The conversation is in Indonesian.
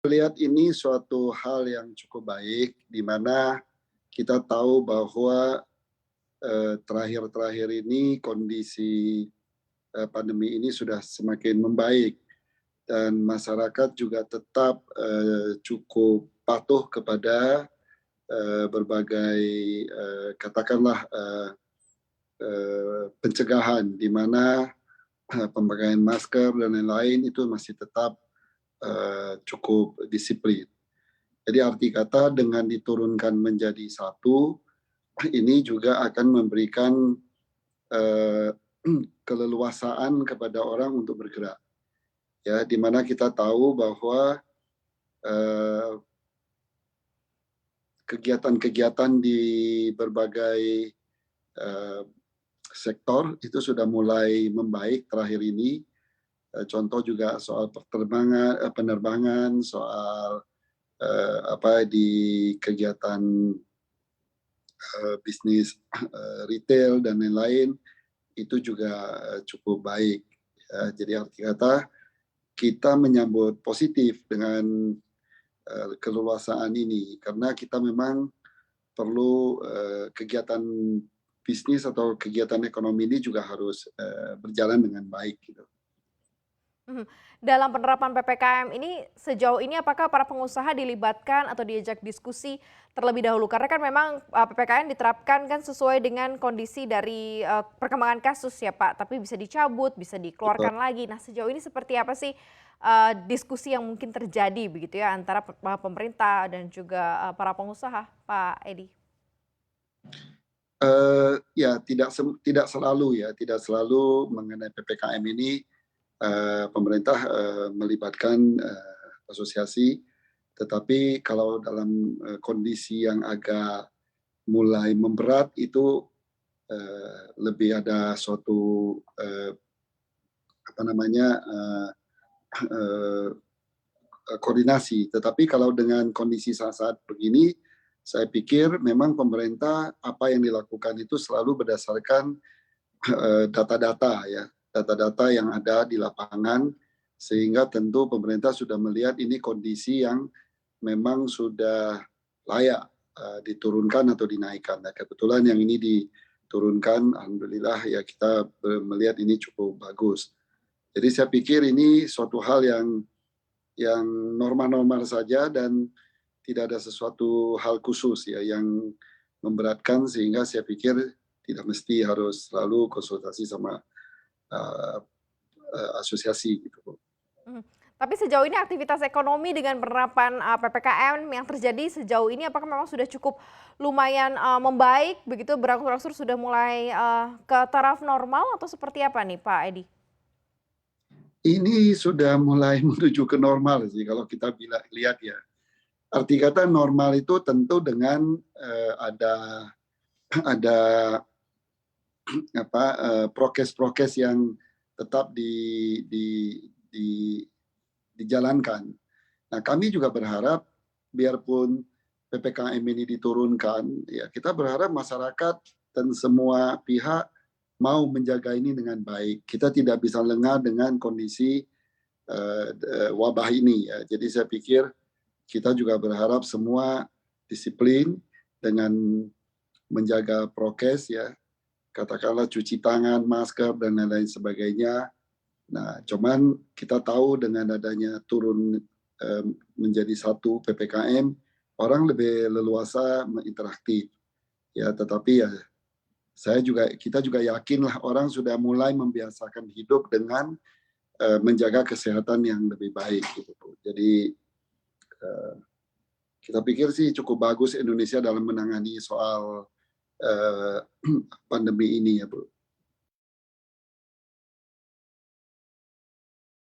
Lihat ini suatu hal yang cukup baik, di mana kita tahu bahwa terakhir-terakhir ini kondisi pandemi ini sudah semakin membaik dan masyarakat juga tetap cukup patuh kepada berbagai katakanlah pencegahan, di mana pemakaian masker dan lain-lain itu masih tetap cukup disiplin. Jadi arti kata dengan diturunkan menjadi satu, ini juga akan memberikan eh, keleluasaan kepada orang untuk bergerak. Ya, di mana kita tahu bahwa eh, kegiatan-kegiatan di berbagai eh, sektor itu sudah mulai membaik terakhir ini. Contoh juga soal penerbangan, soal apa di kegiatan bisnis retail dan lain-lain itu juga cukup baik. Ya, jadi arti kata kita menyambut positif dengan keleluasaan ini karena kita memang perlu kegiatan bisnis atau kegiatan ekonomi ini juga harus berjalan dengan baik gitu. Mhm. Dalam penerapan PPKM ini, sejauh ini apakah para pengusaha dilibatkan atau diajak diskusi terlebih dahulu? Karena kan memang, PPKM diterapkan kan sesuai dengan kondisi dari, perkembangan kasus ya Pak, tapi bisa dicabut, bisa Betul. dikeluarkan lagi. Nah sejauh ini seperti apa sih, diskusi yang mungkin terjadi begitu ya antara pemerintah dan juga, para pengusaha, Pak Edi? Ya tidak selalu ya, tidak selalu mengenai PPKM ini pemerintah melibatkan asosiasi, tetapi kalau dalam kondisi yang agak mulai memberat itu lebih ada suatu apa namanya koordinasi. Tetapi kalau dengan kondisi saat-saat begini, saya pikir memang pemerintah apa yang dilakukan itu selalu berdasarkan data-data ya, data-data yang ada di lapangan, sehingga tentu pemerintah sudah melihat ini kondisi yang memang sudah layak diturunkan atau dinaikkan. Nah, kebetulan yang ini diturunkan, alhamdulillah ya kita melihat ini cukup bagus. Jadi saya pikir ini suatu hal yang normal-normal saja dan tidak ada sesuatu hal khusus ya yang memberatkan, sehingga saya pikir tidak mesti harus selalu konsultasi sama uh, asosiasi gitu. Mhm. Tapi sejauh ini aktivitas ekonomi dengan penerapan, PPKM yang terjadi sejauh ini apakah memang sudah cukup lumayan, membaik begitu berangsur-angsur sudah mulai, ke taraf normal atau seperti apa nih Pak Edi? Ini sudah mulai menuju ke normal sih kalau kita lihat ya. Arti kata normal itu tentu dengan ada apa prokes-prokes yang tetap di, di dijalankan. Nah, kami juga berharap biarpun PPKM ini diturunkan, ya kita berharap masyarakat dan semua pihak mau menjaga ini dengan baik. Kita tidak bisa lengah dengan kondisi wabah ini ya. Jadi saya pikir kita juga berharap semua disiplin dengan menjaga prokes ya, katakanlah cuci tangan, masker dan lain-lain sebagainya. Nah, cuman kita tahu dengan adanya turun menjadi satu PPKM, orang lebih leluasa interaktif. Ya, tetapi ya kita juga yakinlah orang sudah mulai membiasakan hidup dengan menjaga kesehatan yang lebih baik gitu. Jadi eh, kita pikir sih cukup bagus Indonesia dalam menangani soal pandemi ini ya, Bu.